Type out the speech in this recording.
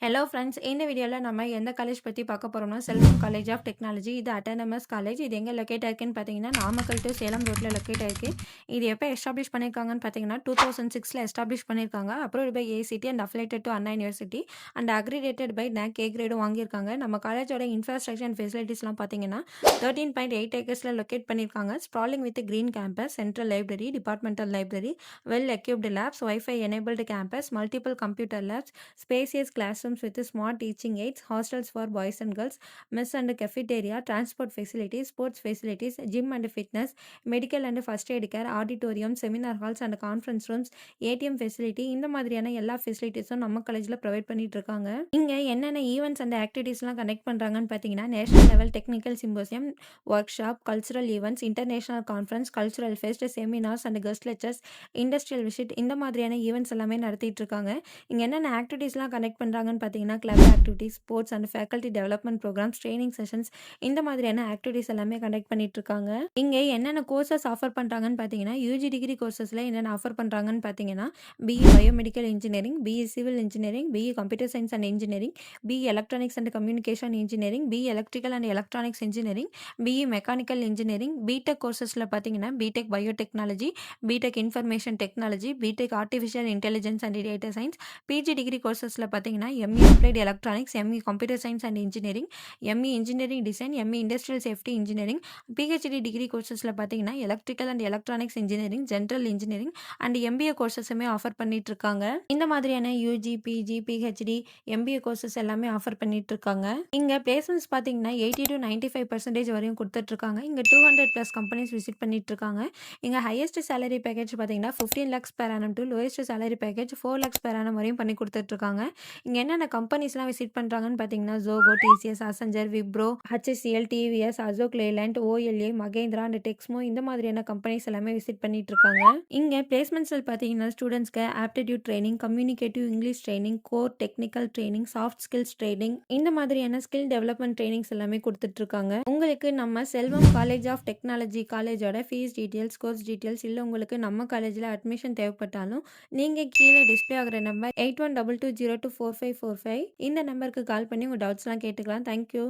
Hello friends. இந்த வீடியோல நம்ம எந்த காலேஜ் பத்தி பார்க்க போறோம்னா, செல்வம் காலேஜ் ஆஃப் டெக்னாலஜி. இது அட்டானமஸ் காலேஜ். இது எங்க லொக்கேட் ஆயிருக்குன்னு பார்த்தீங்கன்னா, நாமக்கல் டூ சேலம் ரோட்ல லொக்கேட் ஆயிருக்கு. இது எப்ப எஸ்டாப்ளிஷ் பண்ணியிருக்காங்கன்னு பார்த்தீங்கன்னா, 2006ல எஸ்டாப்ளிஷ் பண்ணியிருக்காங்க. Approved by ACT and affiliated to Anna university and accredited by NAC A கிரேடும் வாங்கியிருக்காங்க. நம்ம காலேஜோட இன்ஃப்ராஸ்ட்ரக்சர் அண்ட் ஃபெசிலிட்டிஸ்லாம் பார்த்தீங்கன்னா, 13.8 ஏக்கர்ஸ்ல லொக்கேட் பண்ணியிருக்காங்க. Sprawling with green campus, central library, departmental library, well equipped labs, wifi enabled campus, multiple computer labs, spacious classrooms with smart teaching aids, hostels for boys and girls, mess and cafeteria, transport facilities, sports facilities, gym and fitness, medical and first aid care, auditorium, seminar halls and conference rooms, ATM facility இந்த மாதிரியான எல்லா ஃபெசிலிட்டிஸும் நம்ம காலேஜில் provide பண்ணிட்டு இருக்காங்க. இங்கே என்னென்ன events and ஆக்டிவிட்டீஸ்லாம் connect பண்ணுறாங்கன்னு பார்த்தீங்கன்னா, national level technical symposium, workshop, cultural events, international conference, cultural fest, seminars and guest lectures, industrial visit இந்த மாதிரியான ஈவெண்ட்ஸ் எல்லாமே நடத்திட்டு இருக்காங்க. இங்கே என்னென்ன ஆக்டிவிட்டீஸ்லாம் கனெக்ட் பண்ணுறாங்கன்னு பார்த்தீங்கன்னா, club activities, sports and faculty development programs, training sessions இந்த மாதிரியான ஆக்டிவிட்டீஸ் எல்லாமே கண்டக்ட் பண்ணிட்டு இருக்காங்க. இங்கே என்னென்ன கோர்சஸ் ஆஃபர் பண்ணுறாங்கன்னு பார்த்தீங்கன்னா, யூஜி டிகிரி கோர்சஸில் என்னென்ன ஆஃபர் பண்ணுறாங்கன்னு பார்த்தீங்கன்னா, BE biomedical engineering, BE civil engineering, BE computer science and engineering, BE electronics and communication engineering, BE electrical and electronics engineering, BE mechanical engineering, BTech கோர்சஸில் பார்த்தீங்கன்னா, BTech biotechnology, BTech information technology, BTech artificial intelligence and data science, PG degree கோர்சஸில் பார்த்தீங்கன்னா, ME applied electronics, ME computer science and engineering, ME engineering design, ME industrial safety engineering, PhD degree கோர்சஸில் பார்த்தீங்கன்னா, electrical and electronics engineering, general engineering and MBA கோர்சஸுமே offer பண்ணிட்டு இருக்காங்க. இந்த மாதிரியான UG, PG, PhD, MBA courses எல்லாமே offer பண்ணிட்டு இருக்காங்க. இங்கே பிளேஸ்மெண்ட்ஸ் பார்த்தீங்கன்னா 80 to 95% வரையும் கொடுத்துட்டு இருக்காங்க. இங்கே 200+ கம்பெனிஸ் விசிட் பண்ணிட்டு இருக்காங்க. இங்கே ஹையஸ்ட் சேலரி பேக்கேஜ் பார்த்தீங்கன்னா 15 lakhs per annum to lowest salary package 4 lakhs per annum வரையும் பண்ணி கொடுத்துட்டு இருக்காங்க. இங்கே என்னென்ன கம்பெனிஸ்லாம் விசிட் பண்ணுறாங்கன்னு பார்த்தீங்கன்னா, Zoho, TCS, Accenture, Wipro, HCL, TVS, Ashok Leyland, OLA, Mahindra and Texmo இந்த மாதிரியான கம்பெனிஸ் எல்லாமே விசிட் பண்ணிட்டு இருக்காங்க. இங்கே பிளேஸ்மெண்ட்ஸில் பார்த்தீங்கன்னா, ஸ்டூடெண்ட்ஸ்க்கு aptitude training, communicative English training, core technical training, soft skills training இந்த மாதிரியான ஸ்கில் டெவலப்மெண்ட் ட்ரைனிங்ஸ் எல்லாமே கொடுத்துட்டு இருக்காங்க. உங்களுக்கு நம்ம செல்வம் காலேஜ் ஆஃப் டெக்னாலஜி காலேஜோட ஃபீஸ் டீட்டெயில்ஸ், கோர்ஸ் டீட்டெயில்ஸ் இல்லை உங்களுக்கு நம்ம காலேஜில் அட்மிஷன் தேவைப்பட்டாலும் நீங்கள் கீழே டிஸ்பிளே ஆகிற நம்பர் 8122024545 இந்த நம்பருக்கு கால் பண்ணி உங்கள் டவுட்ஸ்லாம் கேட்டுக்கலாம். தேங்க்யூ.